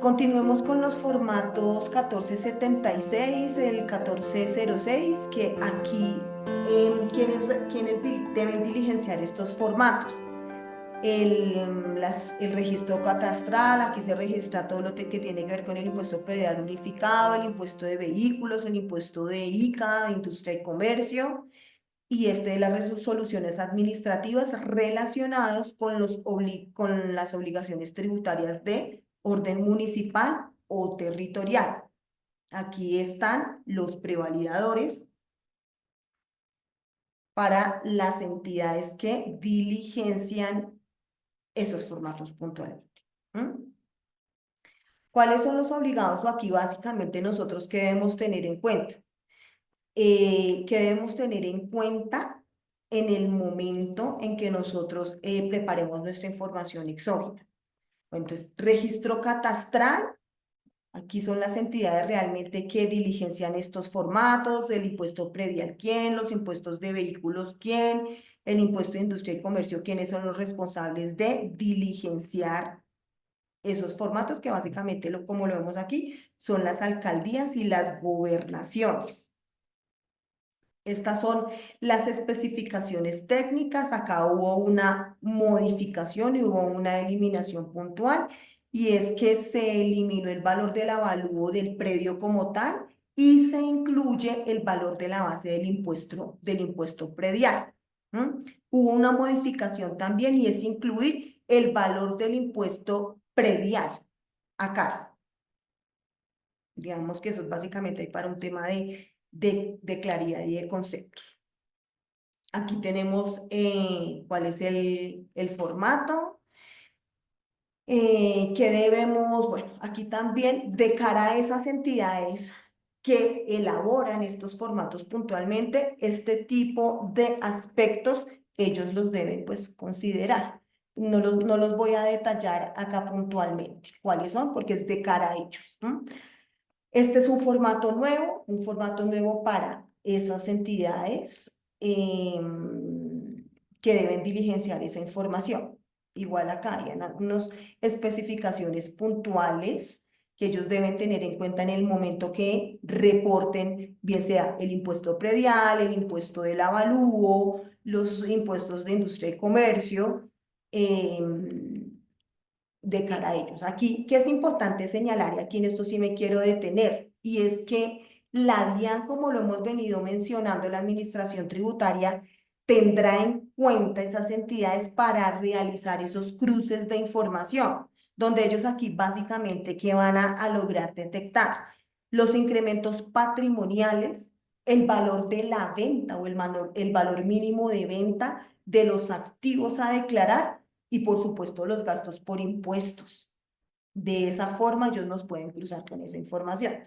Continuemos con los formatos 1476, el 1406, que aquí quienes deben diligenciar estos formatos. El registro catastral, aquí se registra todo lo que tiene que ver con el impuesto predial unificado, el impuesto de vehículos, el impuesto de ICA, de industria y comercio, y este de las resoluciones administrativas relacionados con con las obligaciones tributarias de orden municipal o territorial. Aquí están los prevalidadores para las entidades que diligencian esos formatos puntualmente. ¿Mm? ¿Cuáles son los obligados? O aquí básicamente nosotros qué debemos tener en cuenta. ¿Qué debemos tener en cuenta en el momento en que nosotros preparemos nuestra información exógena? Bueno, entonces, registro catastral. Aquí son las entidades realmente que diligencian estos formatos: el impuesto predial, ¿quién? Los impuestos de vehículos, ¿quién? El impuesto de industria y comercio, ¿quiénes son los responsables de diligenciar esos formatos? Que básicamente, como lo vemos aquí, son las alcaldías y las gobernaciones. Estas son las especificaciones técnicas. Acá hubo una modificación y hubo una eliminación puntual, y es que se eliminó el valor del avalúo del predio como tal y se incluye el valor de la base del impuesto predial. ¿Mm? Hubo una modificación también, y es incluir el valor del impuesto predial acá. Digamos que eso es básicamente para un tema de claridad y de conceptos. Aquí tenemos cuál es el formato que debemos, bueno, aquí también de cara a esas entidades que elaboran estos formatos puntualmente, este tipo de aspectos ellos los deben pues considerar. No los voy a detallar acá puntualmente cuáles son, porque es de cara a ellos. Este es un formato nuevo para esas entidades que deben diligenciar esa información. Igual acá hay algunas especificaciones puntuales que ellos deben tener en cuenta en el momento que reporten, bien sea el impuesto predial, el impuesto del avalúo, los impuestos de industria y comercio. De cara a ellos. Aquí, ¿qué es importante señalar? Y aquí en esto sí me quiero detener, y es que la DIAN, como lo hemos venido mencionando, la Administración Tributaria tendrá en cuenta esas entidades para realizar esos cruces de información, donde ellos aquí básicamente ¿qué van a lograr detectar? Los incrementos patrimoniales, el valor de la venta o el valor mínimo de venta de los activos a declarar, y por supuesto los gastos por impuestos. De esa forma ellos nos pueden cruzar con esa información.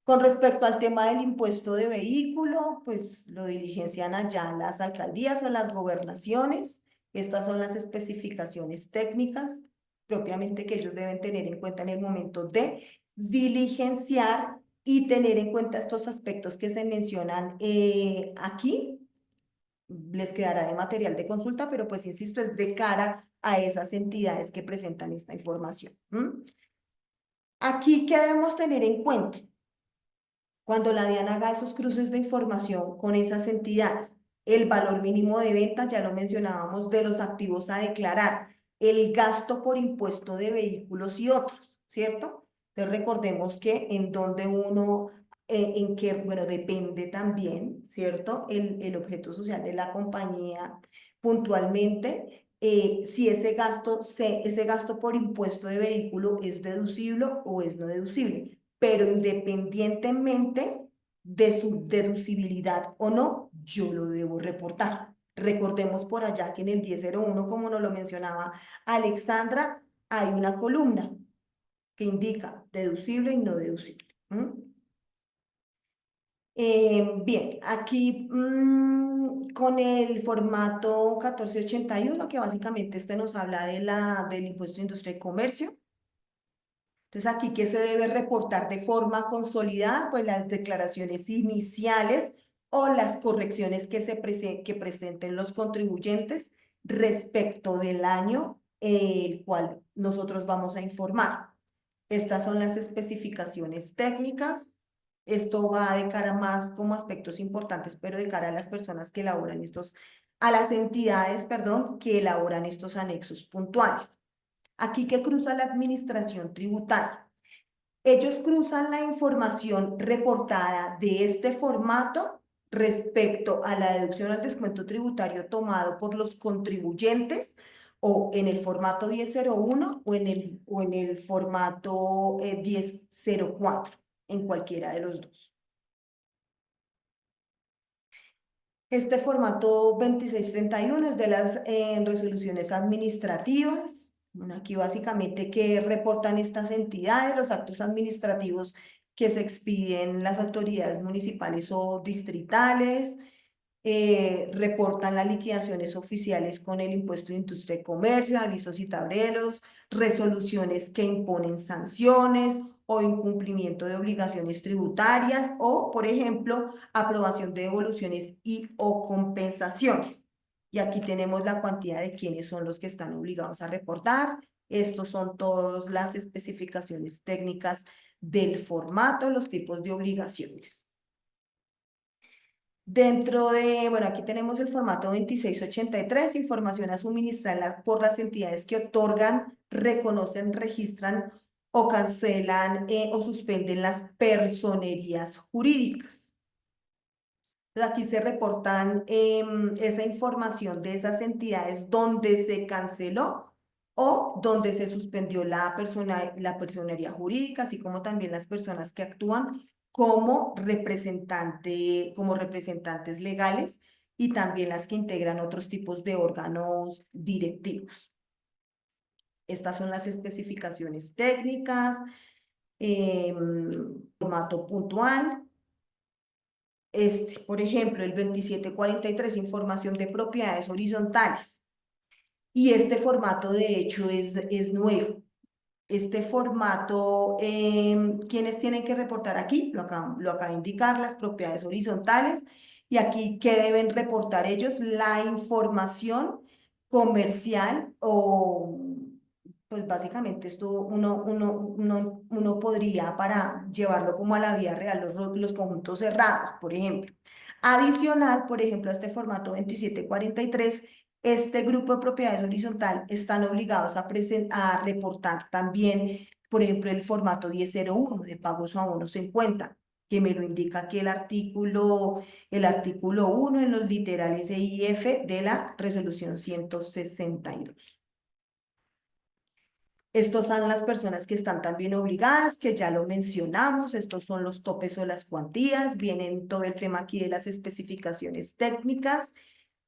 Con respecto al tema del impuesto de vehículo, pues lo diligencian allá las alcaldías o las gobernaciones. Estas son las especificaciones técnicas propiamente que ellos deben tener en cuenta en el momento de diligenciar y tener en cuenta estos aspectos que se mencionan aquí. Les quedará de material de consulta, pero pues insisto, es de cara a esas entidades que presentan esta información. Aquí, ¿qué debemos tener en cuenta? Cuando la DIAN haga esos cruces de información con esas entidades, el valor mínimo de venta, ya lo mencionábamos, de los activos a declarar, el gasto por impuesto de vehículos y otros, ¿cierto? Entonces recordemos que en donde uno, en que, bueno, depende también, ¿cierto? El objeto social de la compañía puntualmente, si ese gasto por impuesto de vehículo es deducible o es no deducible, pero independientemente de su deducibilidad o no, yo lo debo reportar. Recordemos por allá que en el 1001, como nos lo mencionaba Alexandra, hay una columna que indica deducible y no deducible. Bien, aquí con el formato 1481, que básicamente este nos habla del impuesto de industria y comercio. Entonces, aquí, ¿qué se debe reportar de forma consolidada? Pues las declaraciones iniciales o las correcciones que presenten los contribuyentes respecto del año el cual nosotros vamos a informar. Estas son las especificaciones técnicas. Esto va de cara más como aspectos importantes, pero de cara a las personas que elaboran a las entidades, perdón, que elaboran estos anexos puntuales. Aquí que cruza la administración tributaria. Ellos cruzan la información reportada de este formato respecto a la deducción al descuento tributario tomado por los contribuyentes o en el formato 1001 o en el formato 1004, en cualquiera de los dos. Este formato 2631 es de las resoluciones administrativas. Bueno, aquí básicamente que reportan estas entidades, los actos administrativos que se expiden las autoridades municipales o distritales, reportan las liquidaciones oficiales con el impuesto de industria y comercio, avisos y tableros, resoluciones que imponen sanciones o incumplimiento de obligaciones tributarias o, por ejemplo, aprobación de devoluciones y o compensaciones. Y aquí tenemos la cuantía de quiénes son los que están obligados a reportar. Estos son todas las especificaciones técnicas del formato, los tipos de obligaciones. Dentro de, bueno, aquí tenemos el formato 2683, información a suministrar por las entidades que otorgan, reconocen, registran o cancelan o suspenden las personerías jurídicas. Entonces, aquí se reportan esa información de esas entidades donde se canceló o donde se suspendió la personería jurídica, así como también las personas que actúan como representantes legales y también las que integran otros tipos de órganos directivos. Estas son las especificaciones técnicas, formato puntual. Por ejemplo, el 2743, información de propiedades horizontales. Y este formato, de hecho, es nuevo. Este formato, ¿quiénes tienen que reportar aquí? Lo acaba de indicar, las propiedades horizontales. Y aquí, ¿qué deben reportar ellos? La información comercial o, pues básicamente esto uno podría para llevarlo como a la vida real, los conjuntos cerrados, por ejemplo. Adicional, por ejemplo, a este formato 2743, este grupo de propiedades horizontal están obligados a reportar también, por ejemplo, el formato 1001 de pagos o abonos en cuenta, que me lo indica aquí el artículo 1 en los literales E y F de la resolución 162. Estos son las personas que están también obligadas, que ya lo mencionamos, estos son los topes o las cuantías, vienen todo el tema aquí de las especificaciones técnicas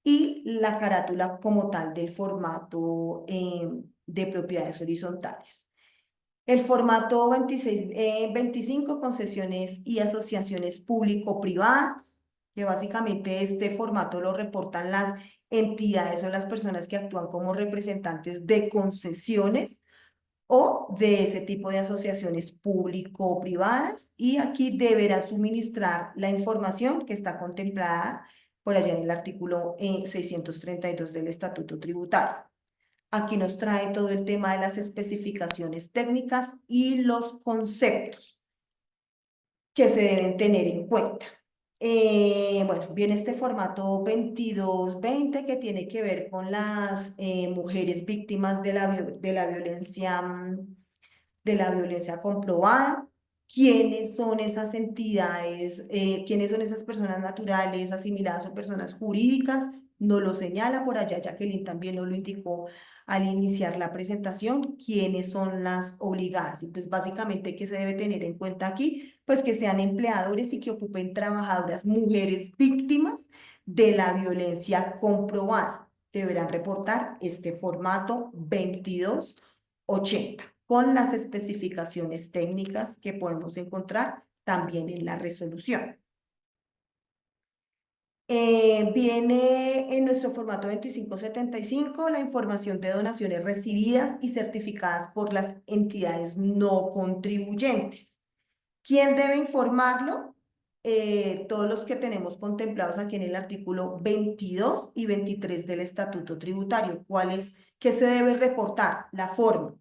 y la carátula como tal del formato de propiedades horizontales. El formato 25, concesiones y asociaciones público-privadas, que básicamente este formato lo reportan las entidades o las personas que actúan como representantes de concesiones o de ese tipo de asociaciones público-privadas y aquí deberá suministrar la información que está contemplada por allá en el artículo 632 del Estatuto Tributario. Aquí nos trae todo el tema de las especificaciones técnicas y los conceptos que se deben tener en cuenta. Bueno, viene este formato 2220 que tiene que ver con las mujeres víctimas de de la violencia comprobada. ¿Quiénes son esas entidades? ¿Quiénes son esas personas naturales, asimiladas o personas jurídicas? No lo señala por allá, Jacqueline también nos lo indicó al iniciar la presentación, quiénes son las obligadas. Y pues básicamente, ¿qué se debe tener en cuenta aquí? Pues que sean empleadores y que ocupen trabajadoras, mujeres víctimas de la violencia comprobada. Deberán reportar este formato 2280 con las especificaciones técnicas que podemos encontrar también en la resolución. Viene en nuestro formato 2575 la información de donaciones recibidas y certificadas por las entidades no contribuyentes. ¿Quién debe informarlo? Todos los que tenemos contemplados aquí en el artículo 22 y 23 del Estatuto Tributario. ¿Qué se debe reportar? La forma.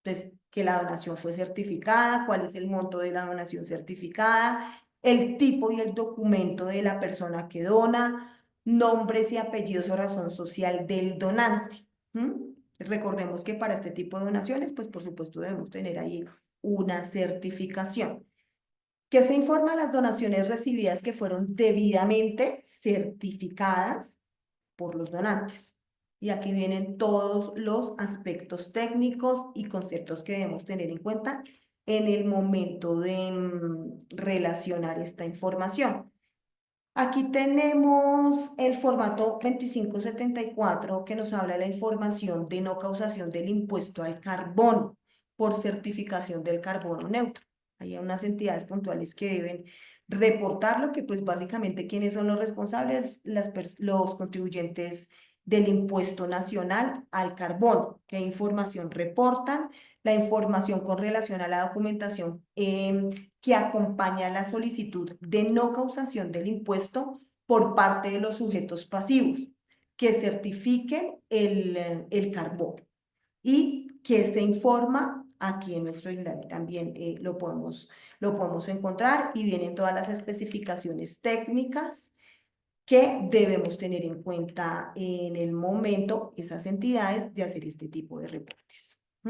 Entonces, que la donación fue certificada, cuál es el monto de la donación certificada, el tipo y el documento de la persona que dona, nombres y apellidos o razón social del donante. ¿Mm? Recordemos que para este tipo de donaciones, pues por supuesto debemos tener ahí una certificación. ¿Qué se informa? Las donaciones recibidas que fueron debidamente certificadas por los donantes. Y aquí vienen todos los aspectos técnicos y conceptos que debemos tener en cuenta en el momento de relacionar esta información. Aquí tenemos el formato 2574 que nos habla de la información de no causación del impuesto al carbono por certificación del carbono neutro. Hay unas entidades puntuales que deben reportarlo, que pues básicamente quiénes son los responsables, los contribuyentes del impuesto nacional al carbono, qué información reportan, la información con relación a la documentación que acompaña la solicitud de no causación del impuesto por parte de los sujetos pasivos que certifiquen el carbono y que se informa aquí en nuestro INDAVI también lo podemos encontrar y vienen todas las especificaciones técnicas que debemos tener en cuenta en el momento, esas entidades, de hacer este tipo de reportes.